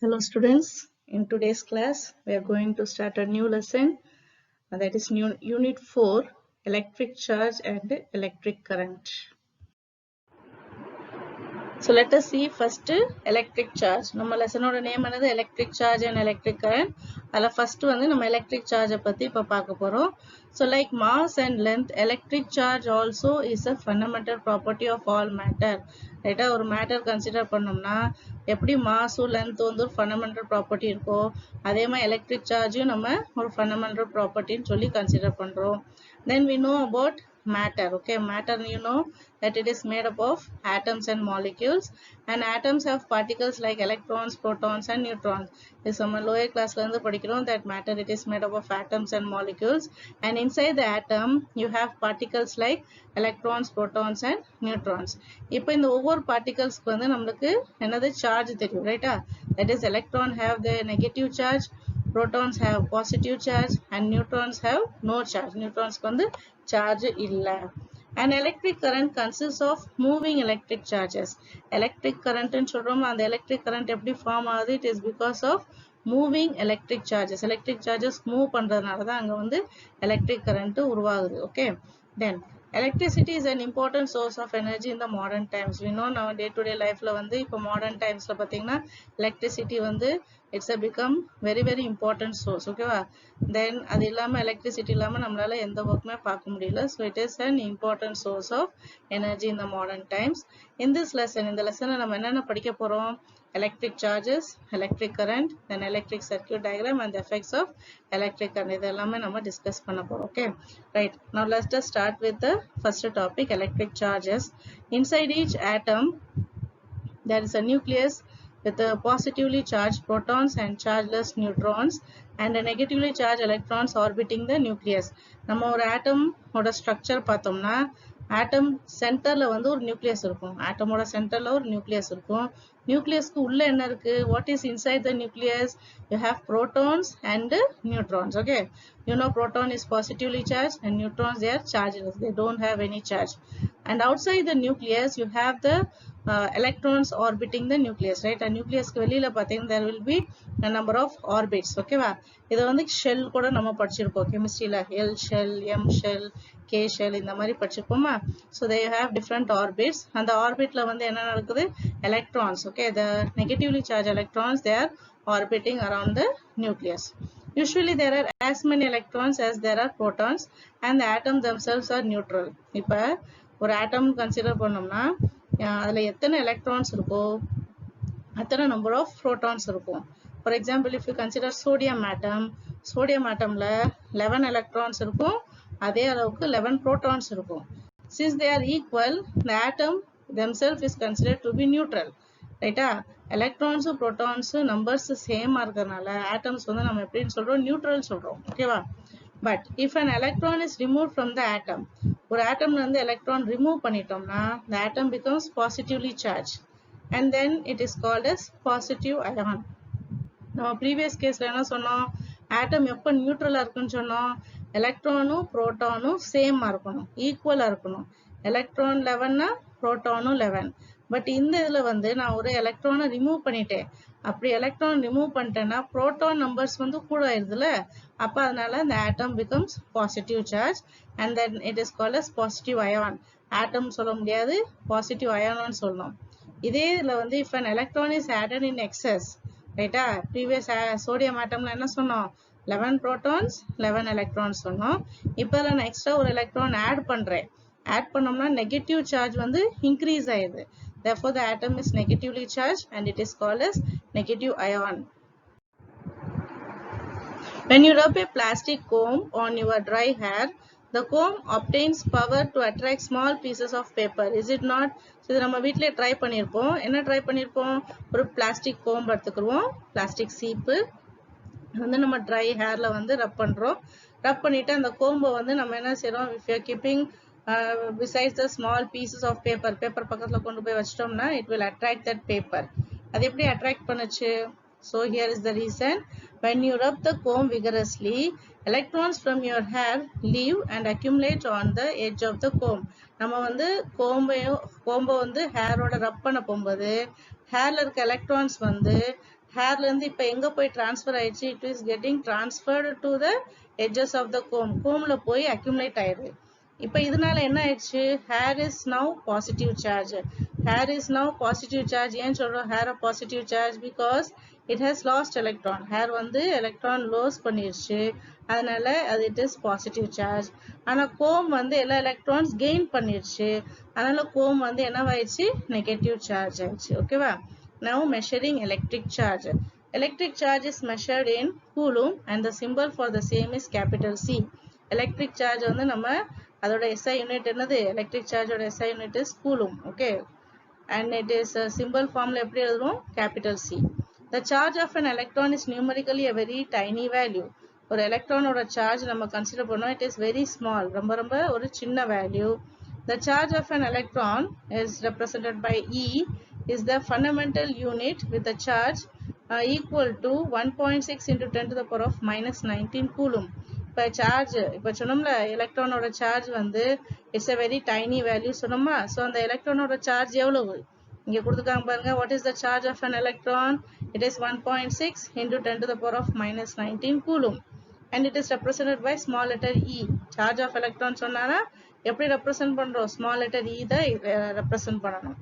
Hello students, in today's class we are going to start a new lesson that is new unit 4 electric charge and electric current. So let us see first electric charge. நம்ம லெசனோட name என்னது electric charge and electric current. அதுல first வந்து நம்ம electric charge பத்தி இப்ப பார்க்க போறோம். So like mass and length, electric charge also is a fundamental property of all matter. ரைட்டா ஒரு மேட்டர் கன்சிடர் பண்ணோம்னா எப்படி மாஸும் லென்த் வந்து ஒரு ஃபண்டமெண்டல் ப்ராப்பர்ட்டி இருக்கோ அதே மாதிரி எலக்ட்ரிக் சார்ஜும் நம்ம ஒரு ஃபண்டமெண்டல் ப்ராப்பர்ட்டின்னு சொல்லி கன்சிடர் பண்றோம். Then we know about matter. Okay, matter you know that it is made up of atoms and molecules, and atoms have particles like electrons, protons and neutrons. This நம்ம lower class la irundhu padikrom that matter it is made up of atoms and molecules, and inside the atom you have particles like electrons, protons and neutrons. இப்போ இந்த ஒவ்வொரு particles க்கு வந்து நமக்கு என்னது charge தெரியும் ரைட்டா. That is electron have the negative charge, protons have positive charge and neutrons have no charge. Neutrons வந்து charge இல்ல. An electric current consists of moving electric charges. Electric current ன்னு சொல்றோம், அந்த electric current எப்படி form ஆகுது? It is because of moving electric charges. Electric charges move பண்றதுனால தான் அங்க வந்து electric current உருவாகுது. Okay. Then electricity is an important source of energy in the modern times. We know now day to day life ல வந்து இப்போ modern times ல பாத்தீங்கன்னா electricity வந்து it's a become very important source. ஓகேவா? Then அது இல்லாம electricity இல்லாம நம்மளால எந்த ஒர்க்குமே பார்க்க முடியல. So it is an important source of energy in the modern times. In this lesson, இந்த லெசன்ல நம்ம என்னென்ன படிக்க போறோம்? Electric charges, electric current, then electric circuit diagram and the effects of electric current. இது எல்லாமே நம்ம டிஸ்கஸ் பண்ண போறோம். Okay, right. Now let's just start with the first topic, electric charges. Inside each atom there is a nucleus with a positively charged protons and chargeless neutrons and a negatively charged electrons orbiting the nucleus. நம்ம ஒரு atom ஓட structure பார்த்தோம்னா atom centerல வந்து ஒரு nucleus இருக்கும். atom ஓட centerல ஒரு nucleus இருக்கும். nucleusக்கு உள்ள என்ன இருக்கு? What is inside the nucleus? You have protons and neutrons. Okay, you know proton is positively charged and neutrons they are chargeless. They don't have any charge. And outside the nucleus you have the electrons orbiting the nucleus, right? A nucleus க்கு வெளியில பாத்தீங்கன்னா there will be a number of orbits. ஓகேவா? இது வந்து shell கூட நம்ம படிச்சிருப்போம் கெமிஸ்ட்ரியில. L shell, M shell, K shell இந்த மாதிரி படிச்சிருப்போமா? So they have different orbits. அந்த orbitல வந்து என்ன நடக்குது? Electrons. Okay, the negatively charged electrons they are orbiting around the nucleus. Usually there are as many electrons as there are protons and the atoms themselves are neutral. இப்ப ஒரு atom consider பண்ணோம்னா அதுல எத்தனை electrons இருக்கோ அத்தனை number of protons இருக்கும். For example, if you consider sodium atom, sodium atomல 11 electrons இருக்கும், அதே அளவுக்கு 11 protons இருக்கும். Since they are equal, the atom themselves is considered to be neutral. ரைட்டா? electrons protons numbers சேம் இருக்கிறதுனால atoms வந்து நம்ம எப்படின்னு சொல்றோம்? நியூட்ரல் சொல்றோம். ஓகேவா? But if an electron is removed from the atom, ஒரு atomல இருந்து electron remove பண்ணிட்டோம்னா the atom becomes positively charged and then it is called as positive ion. நம்ம previous caseல என்ன சொன்னோம்? atom எப்ப நியூட்ரலா இருக்குன்னு சொன்னோம்? எலக்ட்ரானும் புரோட்டானும் சேமா இருக்கணும், ஈக்குவலா இருக்கணும். எலக்ட்ரான் 11னா புரோட்டானும் 11. பட் இந்த இதுல வந்து நான் ஒரு எலக்ட்ரானை ரிமூவ் பண்ணிட்டேன். அப்படி எலக்ட்ரான் ரிமூவ் பண்ணிட்டேன்னா புரோட்டான் நம்பர்ஸ் வந்து கூட ஆயிருதுல, அப்ப அதனால the atom becomes positive charge and then it is called as positive ion. atom சொல்ல முடியாது, positive ion சொல்லணும். இதே இதுல வந்து if an electron is added in excess, ரைட்டா? previous sodium atomல என்ன சொன்னோம்? 11 protons 11 electrons சொன்னோம். இப்போ நான் எக்ஸ்ட்ரா ஒரு எலக்ட்ரான் ஆட் பண்றேன். ஆட் பண்ணோம்னா நெகட்டிவ் சார்ஜ் வந்து இன்க்ரீஸ் ஆயிடுது. Therefore the atom is negatively charged and it is called as negative ion. When you rub a plastic comb on your dry hair, the comb obtains power to attract small pieces of paper. Is it not? So இது நம்ம வீட்லயே try பண்ணிருப்போம். என்ன try பண்ணிருப்போம்? ஒரு plastic கோம்பு எடுத்துக்குவோம், plastic சீப்பு வந்து நம்ம ட்ரை ஹேர்ல வந்து ரப் பண்றோம். ரப் பண்ணிட்டு அந்த கோம்பை வந்து நம்ம என்ன செய்றோம்? If you are keeping besides the small pieces of paper, paper பக்கத்துல கொண்டு போய் வச்சிட்டோம்னா it will attract that paper. அது எப்படி அட்ராக்ட் பண்ணுச்சு? So here is the reason. When you rub the comb vigorously, electrons from your hair leave and accumulate on the edge of the comb. நம்ம வந்து கோம்பை வந்து ஹேரோட ரப் பண்ண போகும்போது ஹேர்ல இருக்க எலக்ட்ரான்ஸ் வந்து ஹேர்ல இருந்து இப்ப எங்க போய் டிரான்ஸ்ஃபர் ஆயிடுச்சு, it is getting transferred to the edges of the கோம்ல போய் அக்யூமுலேட் ஆயிடுது. இப்ப இதனால என்ன ஆயிடுச்சு, hair is now positive charge. Hair is now positive charge. ஏன் சொல்றோம் hair positive charge? Because it has lost electron. Hair வந்து எலக்ட்ரான் லோஸ் பண்ணிருச்சு, அதனால அது இட் இஸ் பாசிட்டிவ் சார்ஜ். ஆனா கோம் வந்து எல்லா எலக்ட்ரான்ஸ் கெயின் பண்ணிருச்சு, அதனால கோம் வந்து என்னவாயிடுச்சு, நெகட்டிவ் சார்ஜ் ஆயிடுச்சு. ஓகேவா? Now measuring electric charge. Electric charge is measured in coulomb and the symbol for the same is capital C. Electric charge வந்து நம்ம அதோட SI unit என்னது, electric charge ஓட SI unit is coulomb. Okay, and it is symbol formula எப்படி எழுதுறோம், capital C. The charge of an electron is numerically a very tiny value. ஒரு எலக்ட்ரானோட charge நம்ம consider பண்ணோம், it is very small, ரொம்ப ரொம்ப ஒரு சின்ன value. The charge of an electron is represented by E is the fundamental unit with a charge equal to 1.6 into 10 to the power of minus 19 coulomb. இப்போ charge இப்போ சொன்னோம்ல எலக்ட்ரானோட charge வந்து it's a very tiny value சொன்னோமா. So அந்த எலக்ட்ரானோட charge எவ்வளவு இங்க கொடுத்துருக்காங்க பாருங்க. what is the charge of an electron? It is 1.6 into 10 to the power of minus 19 coulomb and it is represented by small letter E. charge of electron சொன்னானா எப்படி represent பண்றோம், small letter E தான் represent பண்ணணும்.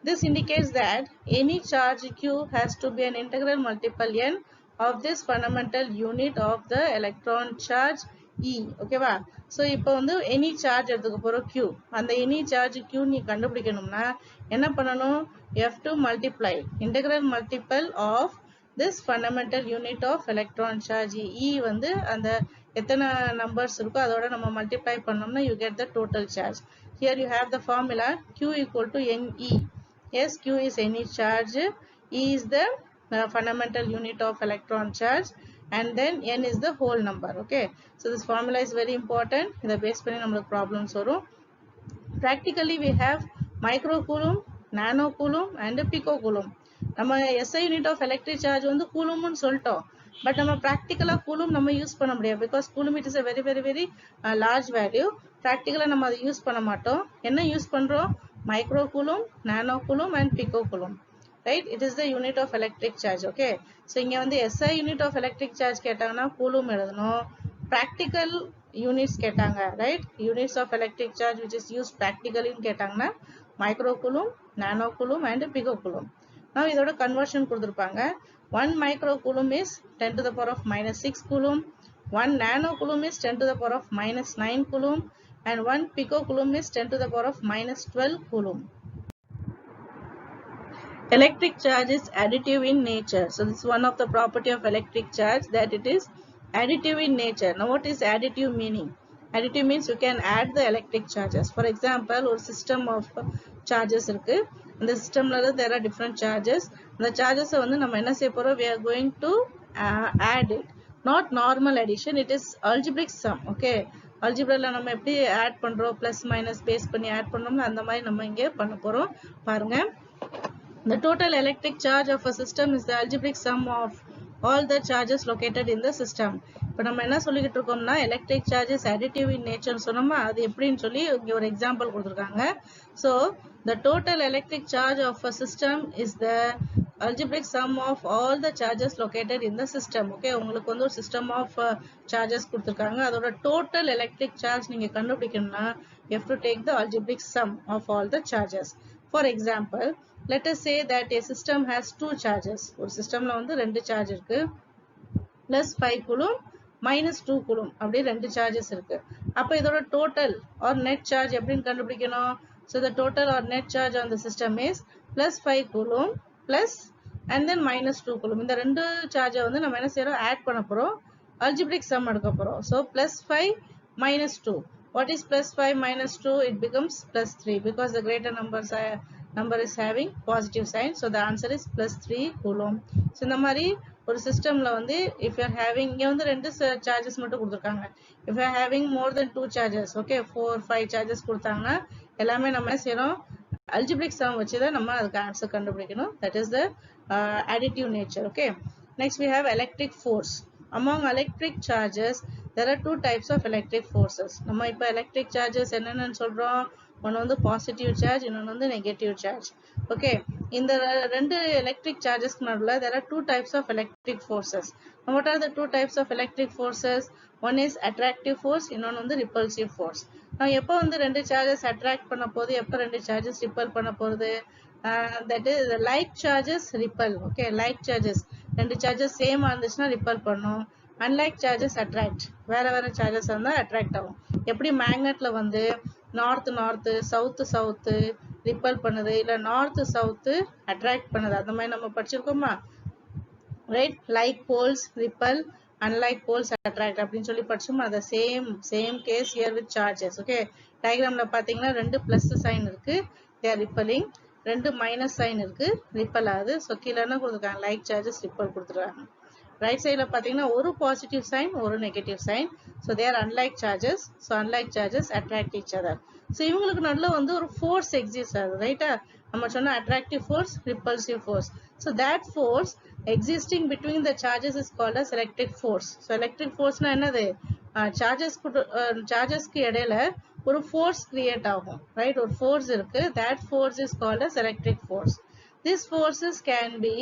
This indicates that any charge Q has to be an integral multiple n of this fundamental unit of the electron charge E. ஓகேவா? So இப்போ வந்து any charge எடுத்துக்க போகிறோம் Q. அந்த any charge Q நீ கண்டுபிடிக்கணும்னா என்ன பண்ணணும், you have to multiply integral multiple of this fundamental unit of electron charge E. வந்து அந்த எத்தனை நம்பர்ஸ் இருக்கோ அதோட நம்ம மல்டிப்ளை பண்ணோம்னா you get the total charge. Here you have the formula Q equal to NE. Yes, Q is any charge, E is the fundamental unit of electron charge, and then N is the whole number. Okay, so this formula is very important. The base பண்ணி நம்மளுக்கு problems வரும். Practically we have microcoulomb, nanocoulomb and picocoulomb. நம்ம SI unit of electric charge வந்து coulombனு சொல்லிட்டோம், but நம்ம ப்ராக்டிக்கலா coulomb நம்ம use பண்ண முடியாது. Because coulomb it is a very very very large value. ப்ராக்டிக்கலா நம்ம அதை யூஸ் பண்ண மாட்டோம். என்ன யூஸ் பண்றோம், micro coulomb, nano coulomb and pico coulomb. Right, it is the unit of electric charge. Okay, so இங்க வந்து SI unit of electric charge கேட்டாங்கன்னா கூலும் எழுதணும். ப்ராக்டிக்கல் யூனிட்ஸ் கேட்டாங்க, right, units of electric charge which is use ப்ராக்டிக்கலின்னு கேட்டாங்கன்னா micro coulomb, nano coulomb and pico coulomb. Now இதோட conversion கொடுத்துருப்பாங்க. 1 microcoulomb is 10 to the power of minus 6 coulomb, 1 nanocoulomb is 10 to the power of minus 9 coulomb, and 1 picocoulomb is 10 to the power of minus 12 coulomb. Electric charge is additive in nature. So this is one of the property of electric charge, that it is additive in nature. Now what is additive meaning? Additive means you can add the electric charges. For example, ஒரு system of charges இருக்கு. இந்த சிஸ்டம்ல there are different charges. அந்த charges வந்து நம்ம என்ன செய்ய போறோம், we are going to add it. Not normal addition, it is algebraic sum. Okay, algebraல நம்ம எப்படி add பண்றோம், plus minus base பண்ணி add பண்ணோம்னா அந்த மாதிரி நம்ம இங்கே பண்ண போறோம். பாருங்க, the total electric charge of a system is the algebraic sum of all the charges located in the system. இப்போ நம்ம என்ன சொல்லிக்கிட்டு இருக்கோம்னா electric charge is additive in nature சொன்னோமா, அது எப்படின்னு சொல்லி இங்க ஒரு எக்ஸாம்பிள் கொடுத்துருக்காங்க. So the total electric charge of a system is the algebraic sum of all the charges located in the system. Okay, உங்களுக்கு வந்து ஒரு system of charges கொடுத்துருக்காங்க, அதோட total electric charge நீங்க கண்டுபிடிக்கணும்னா you have to take the algebraic sum of all the charges. For example, let us say that a system has two charges. ஒரு சிஸ்டம்ல வந்து ரெண்டு சார்ஜ் இருக்கு, plus 5 coulomb minus 2 coulomb அப்படி ரெண்டு சார்ஜஸ் இருக்கு. அப்ப இதோட total or net charge எப்படின்னு கண்டுபிடிக்கணும். So the total or net charge on the system is plus 5 coulomb plus and then minus 2 coulomb. இந்த ரெண்டு சார்ஜை வந்து நம்ம என்ன செய்யறோம், ஆட் பண்ண போறோம், algebraic sum எடுக்க போறோம். So plus 5 minus 2. What is plus 5 minus 2? It becomes plus 3 because the greater number is having positive sign. So the answer is plus 3 coulomb. So இந்த மாதிரி ஒரு சிஸ்டம்ல வந்து if you are having, இங்க வந்து ரெண்டு சார்ஜஸ் மட்டும் கொடுத்துருக்காங்க. If you are having more than 2 charges, okay, 4 5 charges கொடுத்தாங்கன்னா எல்லாமே நம்ம செய்யறோம் algebraic sum வச்சுதான் நம்ம அதுக்கு ஆன்சர் கண்டுபிடிக்கணும். That is the additive nature. Okay, next we have electric force. Among electric charges there are two types of electric forces. நம்ம இப்ப electric charges என்னன்னு சொல்றோம், ஒன்று வந்து பாசிட்டிவ் சார்ஜ், இன்னொன்று வந்து நெகட்டிவ் சார்ஜ். ஓகே, இந்த ரெண்டு எலக்ட்ரிக் சார்ஜஸ்க்கு நடுவில் there are two types of electric forces. What are the two types of electric forces? One is attractive force, இன்னொன்று வந்து repulsive force. நான் எப்போ வந்து ரெண்டு சார்ஜஸ் அட்ராக்ட் பண்ண போகுது, எப்போ ரெண்டு சார்ஜஸ் ரிப்பல் பண்ண போகுது? That is like charges repel. Okay, like charges ரெண்டு சார்ஜஸ் சேமா இருந்துச்சுன்னா ரிப்பல் பண்ணும். unlike charges attract, வேற வேற சார்ஜஸ் இருந்தால் அட்ராக்ட் ஆகும். எப்படி மேக்னெட்ல வந்து north north south south repel பண்ணுது, இல்லை நார்த்து சவுத்து அட்ராக்ட் பண்ணுது, அந்த மாதிரி நம்ம படிச்சிருக்கோமா? Right, like poles repel, unlike poles attract அப்படின்னு சொல்லி படிச்சோமா? அதை same case here with charges. Okay, டயக்ராம்ல பார்த்தீங்கன்னா ரெண்டு பிளஸ் சைன் இருக்கு, they are repelling, ரெண்டு மைனஸ் சைன் இருக்கு, ரிப்பல் ஆகுது. ஸோ கீழே என்ன கொடுத்துருக்காங்க? லைக் சார்ஜஸ் ரிப்பல் கொடுத்துருக்காங்க. ரைட் சைடில் பார்த்தீங்கன்னா ஒரு பாசிட்டிவ் சைன் ஒரு நெகட்டிவ் சைன். ஸோ தேர் unlike charges. So unlike charges attract each other. So இவங்களுக்கு நடுவில் வந்து ஒரு ஃபோர்ஸ் எக்ஸிஸ்ட் ஆகுது. ரைட்டா? நம்ம சொன்ன attractive force, repulsive force. So that force existing between the charges is called as electric force. So electric ஃபோர்ஸ்னா என்னது? சார்ஜஸ்க்கு இடையில ஒரு ஃபோர்ஸ் கிரியேட் ஆகும். ரைட், ஒரு ஃபோர்ஸ் இருக்கு. That force is called as electric force. These forces can be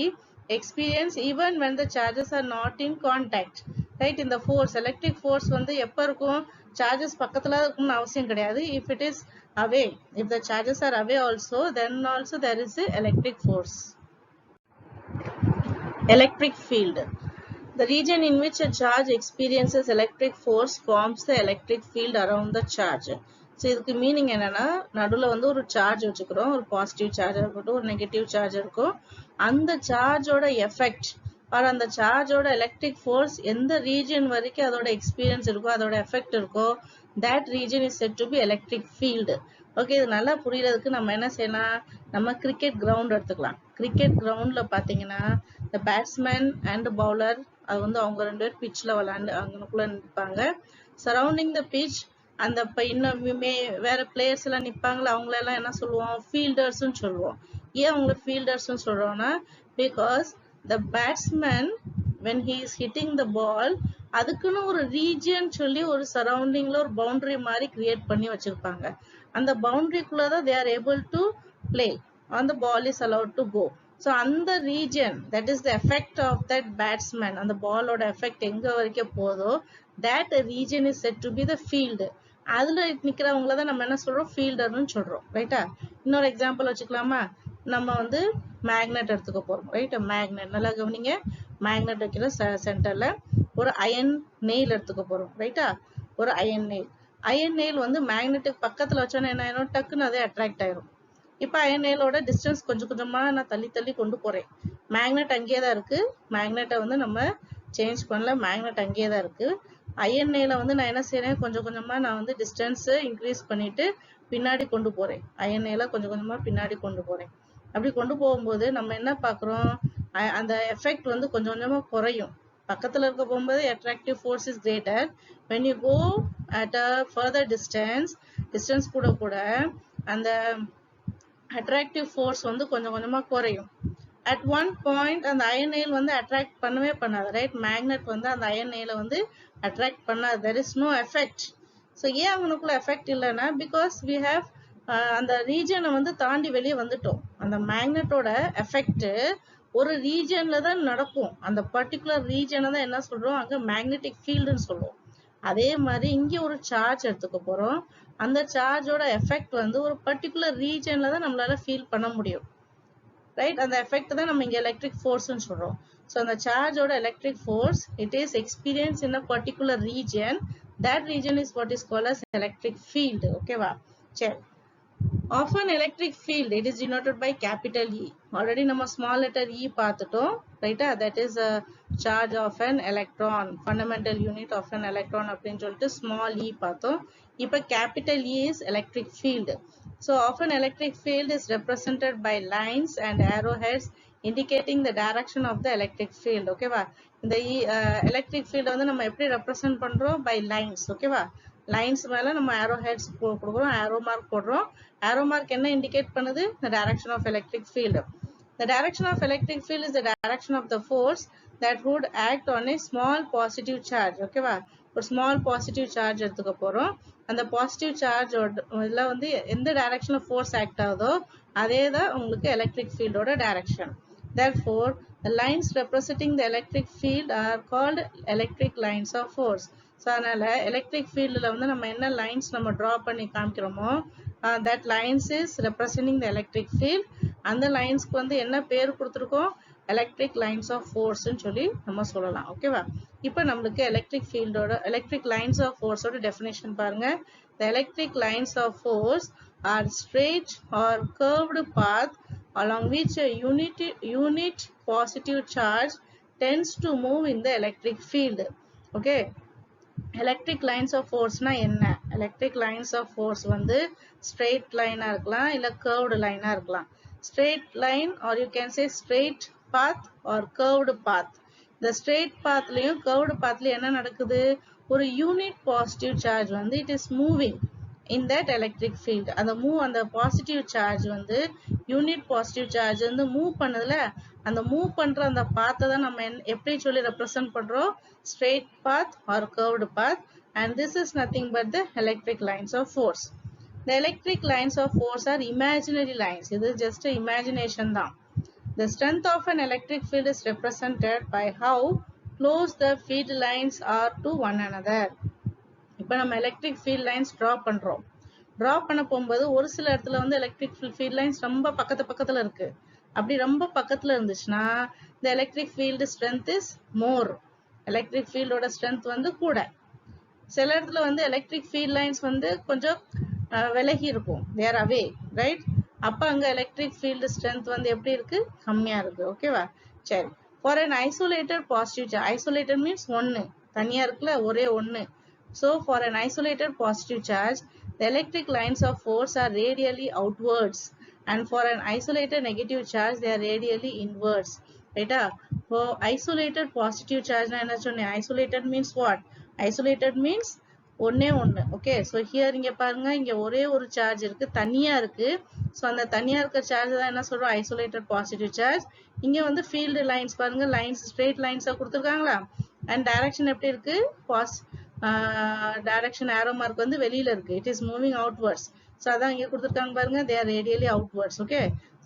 experienced even when the charges are not in contact. Right, இந்த force, electric force வந்து எப்போ இருக்கும்? charges பக்கத்துல இருக்கும்னு அவசியம் கிடையாது. if it is away, if the charges are away also, then also there is a electric force. Electric field, the region in which a charge experiences electric force forms the electric field around the charge. So இதுக்கு meaning என்னன்னா, நடுவில் வந்து ஒரு charge வச்சுக்கிறோம், ஒரு positive charge இருக்கட்டும், ஒரு negative charge இருக்கும். அந்த சார்ஜோட எஃபெக்ட் ஆர் அந்த சார்ஜோட எலக்ட்ரிக் ஃபோர்ஸ் எந்த ரீஜன் வரைக்கும் அதோட எக்ஸ்பீரியன்ஸ் இருக்கோ, அதோட எஃபெக்ட் இருக்கோ, that region is said to be electric field. Okay, இது நல்லா புரியறதுக்கு நம்ம என்ன செய்யலாம்? நம்ம கிரிக்கெட் கிரவுண்ட் எடுத்துக்கலாம். கிரிக்கெட் கிரவுண்ட்ல பார்த்தீங்கன்னா the batsman and bowler, அது வந்து அவங்க ரெண்டு பேர் பிட்ச்ல விளையாண்டு அங்கனுக்குள்ள நிற்பாங்க. சரௌண்டிங் த பிட்ச், அந்த இன்னும் வேற பிளேயர்ஸ் எல்லாம் நிற்பாங்களா, அவங்களெல்லாம் என்ன சொல்லுவோம்? ஃபீல்டர்ஸ்ன்னு சொல்லுவோம். ஏன் அவங்கள ஃபீல்டர்ஸ்ன்னு சொல்றோம்னா, because the batsman when he is hitting the ball, அதுக்குன்னு ஒரு ரீஜியன் சொல்லி ஒரு சரௌண்டிங்ல ஒரு பவுண்டரி மாதிரி கிரியேட் பண்ணி வச்சிருப்பாங்க. அந்த பவுண்டரிக்குள்ளதான் they are able to play on the ball is allowed to go. So அந்த region, that is the effect of that batsman, அந்த பாலோட எஃபெக்ட் எங்க வரைக்கும் போதோ, that region is said to be the field. அதுல நிக்கிறவங்கள தான் நம்ம என்ன சொல்றோம்? ஃபீல்டர்னு சொல்றோம். ரைட்டா? இன்னொரு எக்ஸாம்பிள் வச்சுக்கலாமா? நம்ம வந்து மேக்னெட் எடுத்துக்க போறோம். ரைட், மேக்னெட் நல்லா கவனிங்க. மேக்னெட் வைக்கிற சென்டர்ல ஒரு அயன் நெயில் எடுத்துக்க போறோம். ரைட்டா? ஒரு அயன் நெயில். அயன் நெயில் வந்து மேக்னெட்டுக்கு பக்கத்துல வச்சோன்னா என்ன ஆயிரும்? டக்குன்னு அதே அட்ராக்ட் ஆயிரும். இப்ப அயன் நெயிலோட டிஸ்டன்ஸ் கொஞ்சம் கொஞ்சமா நான் தள்ளி தள்ளி கொண்டு போறேன். மேக்னெட் அங்கேயே தான் இருக்கு. மேக்னெட்டை வந்து நம்ம சேஞ்ச் பண்ணல, மேக்னெட் அங்கேயே தான் இருக்கு. அயன் நெயில வந்து நான் என்ன செய்யறேன்? கொஞ்சம் கொஞ்சமா நான் வந்து டிஸ்டன்ஸ் இன்க்ரீஸ் பண்ணிட்டு பின்னாடி கொண்டு போறேன். அயன் நெயில கொஞ்சம் கொஞ்சமா பின்னாடி கொண்டு போறேன். அப்படி கொண்டு போகும்போது நம்ம என்ன பாக்குறோம்? அந்த எஃபெக்ட் வந்து கொஞ்சம் கொஞ்சமா குறையும். பக்கத்துல இருக்க போகும்போது attractive force is greater. when you go at a further distance கூட கூட அந்த attractive force வந்து கொஞ்சம் கொஞ்சமா குறையும். at one point அந்த அயன் நெயில் வந்து அட்ராக்ட் பண்ணவே பண்ணாது. ரைட், மேக்னெட் வந்து அந்த அயன் நெயில வந்து அட்ராக்ட் பண்ணாது. there is no effect. So ஏன் அவனுக்குள்ள எஃபெக்ட் இல்லைன்னா, பிகாஸ் we have அந்த ரீஜனை வந்து தாண்டி வெளியே வந்துட்டோம். அந்த மேக்னெட்டோட எஃபெக்ட் ஒரு ரீஜன்ல தான் நடக்கும். அந்த பர்டிகுலர் ரீஜனை தான் என்ன சொல்றோம்? அங்க மேக்னெட்டிக் ஃபீல்டுன்னு சொல்லுவோம். அதே மாதிரி இங்க ஒரு சார்ஜ் எடுத்துக்க போறோம். அந்த சார்ஜோட எஃபெக்ட் வந்து ஒரு பர்டிகுலர் ரீஜன்ல தான் நம்மளால ஃபீல் பண்ண முடியும். ரைட், அந்த எஃபெக்ட் தான் நம்ம இங்க எலக்ட்ரிக் ஃபோர்ஸ்னு சொல்றோம். ஸோ அந்த சார்ஜோட electric force it is experience in a particular region. that region is what is called as electric field. ஓகேவா? சரி. Of an electric field, it is denoted by capital E. Already நம்ம small letter E பார்த்துட்டோம். ரைட்டா? that is a charge of an electron, fundamental unit of an electron அப்படின்னு சொல்லிட்டு small e பார்த்தோம். இப்போ capital E is electric field. So of an electric field is represented by lines and arrowheads indicating the direction of the electric field. ஓகேவா? இந்த electric field வந்து நம்ம எப்படி represent பண்றோம்? By lines. ஓகேவா? லைன்ஸ் மேல நம்ம arrow heads கொடுக்குறோம், arrow mark போடுறோம். arrow mark என்ன இண்டிகேட் பண்ணுது? the direction of electric field. The direction of electric field is the direction of the force that would act on a small positive charge. ஓகேவா? ஒரு small positive charge எடுத்துக்க போறோம். அந்த positive charge இதுல வந்து எந்த டைரக்ஷன்ல ஃபோர்ஸ் ஆக்ட் ஆகுதோ அதே தான் உங்களுக்கு எலக்ட்ரிக் ஃபீல்டோட direction. Therefore, the lines representing the electric field are called electric lines of force. So, அதனால எலக்ட்ரிக் ஃபீல்டில் வந்து நம்ம என்ன லைன்ஸ் நம்ம ட்ரா பண்ணி காமிக்கிறோமோ that lines is representing the electric field. அந்த லைன்ஸ்க்கு வந்து என்ன பேர் கொடுத்துருக்கோம், எலக்ட்ரிக் லைன்ஸ் ஆஃப் ஃபோர்ஸ்ன்னு சொல்லி நம்ம சொல்லலாம். ஓகேவா? இப்போ நம்மளுக்கு எலக்ட்ரிக் ஃபீல்டோட எலக்ட்ரிக் லைன்ஸ் ஆஃப் ஃபோர்ஸோட டெஃபினேஷன் பாருங்க. The electric lines of force are straight or curved path along which a unit positive charge tends to move in the electric field. Okay. Electric lines of force na enna? Electric lines of force வந்து straight line இருக்கலாம் இல்ல curved line இருக்கலாம். Straight line or you can say straight path or curved path. The straight pathலயும் curved pathலயும் என்ன நடக்குது, ஒரு unit positive charge வந்து it is moving in that electric field. அந்த positive charge வந்து unit positive charge வந்து move பண்ணதுல அந்த move பண்ற அந்த path தான் நம்ம எப்படி சொல்லி represent பண்றோம், straight path or curved path, and this is nothing but the electric lines of force. The electric lines of force are imaginary lines. இது just imagination தான். The strength of an electric field is represented by how close the field lines are to one another. இப்போ நம்ம electric field lines draw பண்றோம். draw பண்ண போகும்போது ஒரு சில இடத்துல வந்து electric field lines ரொம்ப பக்கத்துல இருக்கு. அப்படி ரொம்ப பக்கத்துல இருந்துச்சுன்னா the electric field strength is more. electric field ஓட strength வந்து கூட. சில இடத்துல வந்து electric field lines வந்து கொஞ்சம் விலகி இருக்கும், they are away, right? அப்ப அங்க electric field strength வந்து எப்படி இருக்கு, கம்மியா இருக்கு. ஓகேவா? சரி. For an isolated positive charge, isolated means ஒன்னு, தனியா இருக்குல்ல, ஒரே ஒன்னு. So for an isolated positive charge, the electric lines of force are radially outwards, and for an isolated negative charge, they are radially inwards. Right? For isolated positive charge na enna sonna, isolated means what? Isolated means ஒன்னே ஒன்னு. Okay, so here இங்க பாருங்க, இங்க ஒரே ஒரு charge இருக்கு, தனியா இருக்கு. ஸோ அந்த தனியா இருக்க சார்ஜ் தான் என்ன சொல்றோம், ஐசோலேட்டட் பாசிட்டிவ் சார்ஜ். இங்க வந்து ஃபீல்டு லைன்ஸ் பாருங்க, லைன்ஸ் ஸ்ட்ரெயிட் லைன்ஸா கொடுத்துருக்காங்களா, அண்ட் டைரக்ஷன் எப்படி இருக்கு, டைரக்ஷன் ஆரோ மார்க் வந்து வெளியில இருக்கு, it is moving outwards. So அதான் இங்க கொடுத்துருக்காங்க பாருங்க, they are radially outwards. Okay,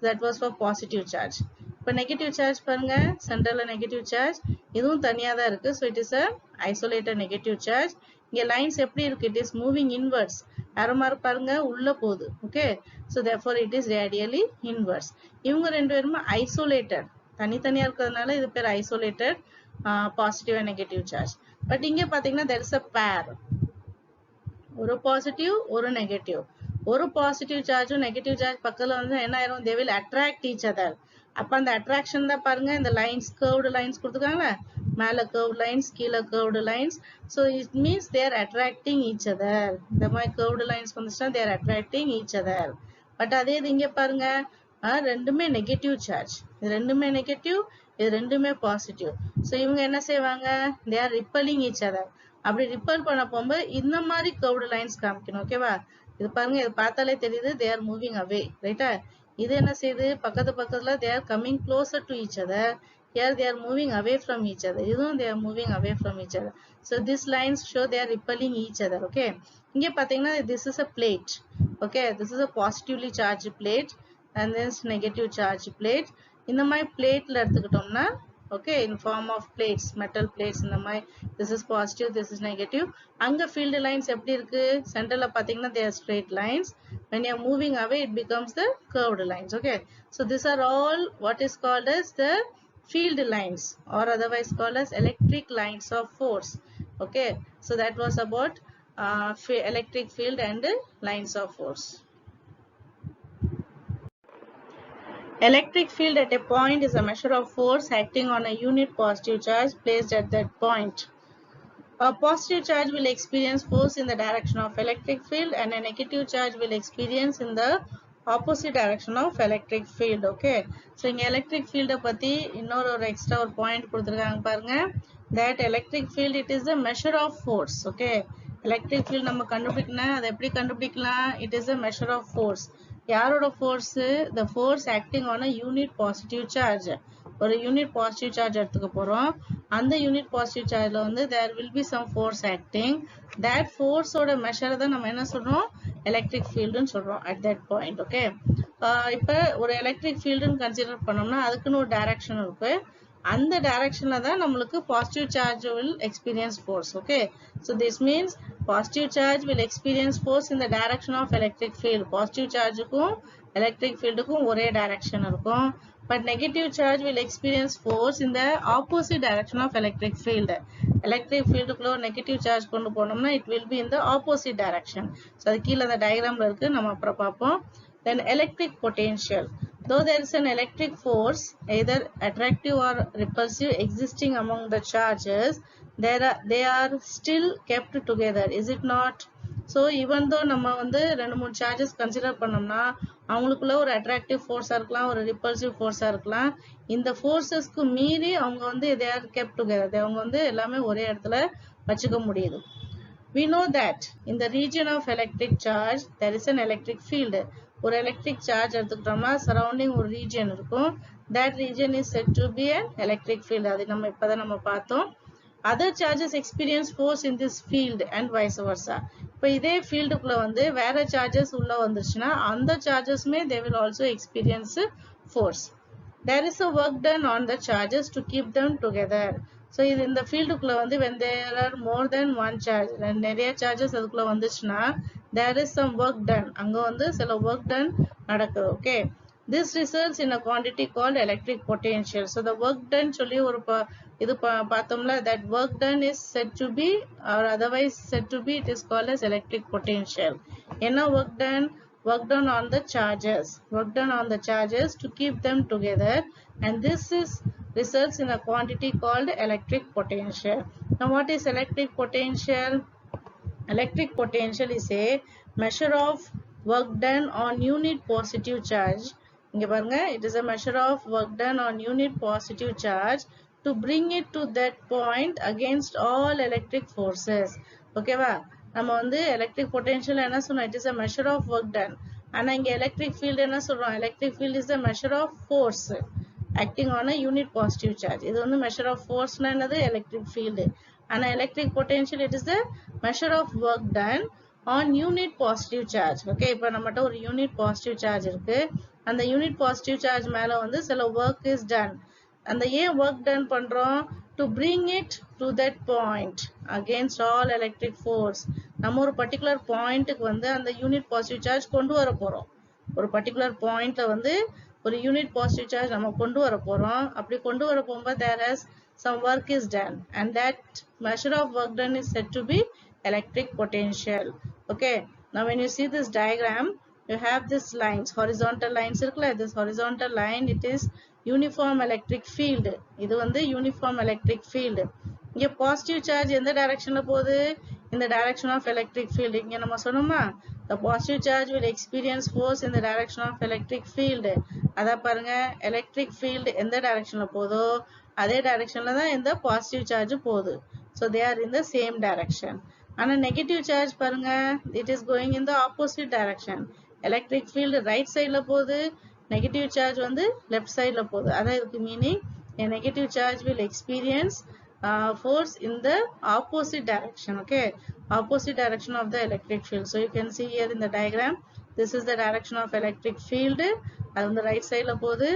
that was for positive charge. இப்போ நெகட்டிவ் சார்ஜ் பாருங்க, சென்டர்ல நெகட்டிவ் சார்ஜ், இதுவும் தனியா தான் இருக்கு. So it is a isolated negative charge. இங்க லைன்ஸ் எப்படி இருக்கு, it is moving inwards, arrow mark பாருங்க உள்ள போகுது. Okay, so therefore it is radially inwards. இவங்க ரெண்டு பேரும் isolated, தனித்தனியா இருக்கிறதுனால இது பேர் isolated positive and negative charge. But இங்க பாத்தீங்கன்னா there is a pair, ஒரு பாசிட்டிவ் ஒரு நெகட்டிவ். ஒரு பாசிட்டிவ் சார்ஜும் நெகட்டிவ் சார்ஜ் பக்கத்துல வந்து என்ன ஆயிரும், they will attract each other. அப்ப அந்த அட்ராக்ஷன் தான் பாருங்க, இந்த லைன்ஸ் கர்வ்டு லைன்ஸ் கொடுத்துருக்காங்களா, மேல கர்வ்டு லைன்ஸ் கீழே curved lines. So it means they are attracting each other. இந்த மாதிரி கர்வ்டு லைன்ஸ் வந்துச்சுன்னா they are attracting each other. But அதே இது இங்க பாருங்க, ரெண்டுமே நெகட்டிவ் சார்ஜ், இது ரெண்டுமே நெகட்டிவ், இது ரெண்டுமே பாசிட்டிவ். ஸோ இவங்க என்ன செய்வாங்க, they are repelling each other. அப்படி ரிப்பல் பண்ண போகும்போது இந்த மாதிரி கர்வ்டு லைன்ஸ் காமிக்கணும். ஓகேவா? இது பாருங்க, இது பார்த்தாலே தெரியுது, தே ஆர் மூவிங் அவே. ரைட்டா? இது என்ன செய்யுது, பக்கத்துல they are coming closer to each other. Here they are moving away from each other. இதுவும் they are moving away from each other. So these lines show they are repelling each other. Okay, இங்க பாத்தீங்கன்னா this is a plate. Okay, this is a positively charged plate and this negative charged plate. இந்த மாதிரி பிளேட்ல எடுத்துக்கிட்டோம்னா, okay, in form of plates, metal plates, இந்த மாதிரி this is positive, this is negative. அங்க field lines எப்படி இருக்கு, சென்டர்ல பாத்தீங்கன்னா they are straight lines. When you are moving away, it becomes the curved lines. Okay, so these are all what is called as the field lines, or otherwise called as electric lines of force. Okay, so that was about electric field and lines of force. Electric field at a point is a measure of force acting on a unit positive charge placed at that point. A positive charge will experience force in the direction of electric field and a negative charge will experience in the opposite direction of electric field. Okay, so in electric field பத்தி இன்னொரு ஒரு extra ஒரு point கொடுத்திருக்காங்க பாருங்க, that electric field it is the measure of force. Okay, electric field நம்ம கண்டுபிடிக்கணும், அதை எப்படி கண்டுபிடிக்கலாம், it is a measure of force. யாரோட force, the force acting on a unit positive charge. ஒரு யூனிட் பாசிட்டிவ் சார்ஜ் எடுத்துக்க போறோம். அந்த யூனிட் பாசிட்டிவ் சார்ஜ்ல வந்து there will be some force acting. that force ஓட மெஷர் தான் நம்ம என்ன சொல்றோம், எலக்ட்ரிக் ஃபீல்டுன்னு சொல்றோம் at that point. ஓகே, இப்போ ஒரு எலக்ட்ரிக் ஃபீல்டுன்னு கன்சிடர் பண்ணோம்னா அதுக்குன்னு ஒரு டைரக்ஷன் இருக்கு. அந்த டைரக்ஷன்ல தான் நம்மளுக்கு positive charge will experience force. Okay, so this means positive charge will experience force in the direction of electric field. Positive சார்ஜுக்கும் எலக்ட்ரிக் ஃபீல்டுக்கும் ஒரே டைரக்ஷன் இருக்கும். but negative charge will experience force in the opposite direction of electric field. electric field குள்ள negative charge கொண்டு போனோம்னா it will be in the opposite direction. so அது கீழ அந்த டயகிராம்ல இருக்கு, நம்ம அப்புறம் பார்ப்போம். then electric potential. though there is an electric force either attractive or repulsive existing among the charges, they are still kept together, is it not? so even though நம்ம வந்து ரெண்டு மூணு சார்ஜஸ் கன்சிடர் பண்ணோம்னா அவங்களுக்குள்ள ஒரு அட்ராக்டிவ் ஃபோர்ஸா இருக்கலாம், ஒரு repulsive ஃபோர்ஸா இருக்கலாம். இந்த ஃபோர்ஸஸ்க்கு மீறி அவங்க வந்து they are kept together, அவங்க வந்து எல்லாமே ஒரே இடத்துல வச்சுக்க முடியுது. we know that in the region of electric charge there is an electric field. ஒரு எலக்ட்ரிக் சார்ஜ் எடுத்துக்கிட்டோம்னா சரௌண்டிங் ஒரு ரீஜன் இருக்கும். that region is said to be an electric field. அது நம்ம இப்பதான் நம்ம பார்த்தோம். other charges experience force in this field and vice versa. இப்போ இதே ஃபீல்டுக்குள்ள வந்து வேற சார்ஜஸ் உள்ள வந்துச்சுன்னா அந்த சார்ஜஸ்மே they will also experience force. there is a work done on the charges to keep them together. so இது இந்த ஃபீல்டுக்குள்ள வந்து when there are more than one charge, நிறைய சார்ஜஸ் அதுக்குள்ள வந்துச்சுன்னா there is some work done, அங்க வந்து சில work done நடக்குது. Okay, this results in a quantity called electric potential. so the work done சொல்லி ஒரு இது பார்த்தோம்ல, that work done is said to be or otherwise said to be, it is called as electric potential. என்ன work done? work done on the charges, work done on the charges to keep them together, and this is results in a quantity called electric potential. now what is electric potential? electric potential is a measure of work done on unit positive charge. இங்க பாருங்க, it is a measure of work done on unit positive charge to bring it to that point against all electric forces. ஓகேவா, நம்ம வந்து electric potential என்ன சொன்னோம், it is a measure of work done. ஆனா இங்க electric field என்ன சொல்றோம், electric field is the measure of force acting on a unit positive charge. இது வந்து measure of force னா என்னது, electric field. ஆனா electric potential it is the measure of work done on unit positive charge. Okay, இப்போ நம்மகிட்ட ஒரு unit positive charge இருக்கு. அந்த யூனிட் பாசிட்டிவ் சார்ஜ் மேல வந்து சில ஒர்க் இஸ் டன். அந்த ஏன் ஒர்க் டன் பண்றோம், to bring it to that point against all electric force. நம்ம ஒரு பர்டிகுலர் பாயிண்ட்டுக்கு வந்து அந்த யூனிட் பாசிட்டிவ் சார்ஜ் கொண்டு வர போறோம். ஒரு பர்டிகுலர் பாயிண்ட்ல வந்து ஒரு யூனிட் பாசிட்டிவ் சார்ஜ் நம்ம கொண்டு வர போறோம். அப்படி கொண்டு வர போகும்போது there is some work is done, and that measure of work done is said to be electric potential. okay, now when you see this diagram, you have this lines, horizontal lines இருக்குல்ல, this horizontal line it is uniform electric field. இது வந்து uniform electric field. இங்க positive charge எந்த டைரக்ஷன்ல போகுது, இந்த direction of electric field. இங்க நம்ம சொன்னோமா, the positive charge will experience force in the direction of electric field. அத பாருங்க, electric field எந்த டைரக்ஷன்ல போதோ அதே டைரக்ஷன்ல தான் இந்த பாசிட்டிவ் சார்ஜ் போகுது. so they are in the same direction. ஆனா நெகட்டிவ் சார்ஜ் பாருங்க, it is going in the opposite direction. electric field right சைடுல போகுது, நெகட்டிவ் சார்ஜ் வந்து லெஃப்ட் சைடுல போகுது. அதான் இதுக்கு meaning, a negative charge will experience force in the opposite direction. okay, opposite direction of the electric field. so you can see here in the diagram, this is the direction of electric field. அது வந்து right சைடுல போகுது,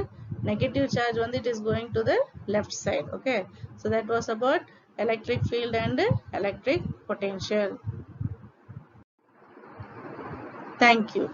negative charge வந்து it is going to the left side. okay, so that was about electric field and electric potential. Thank you.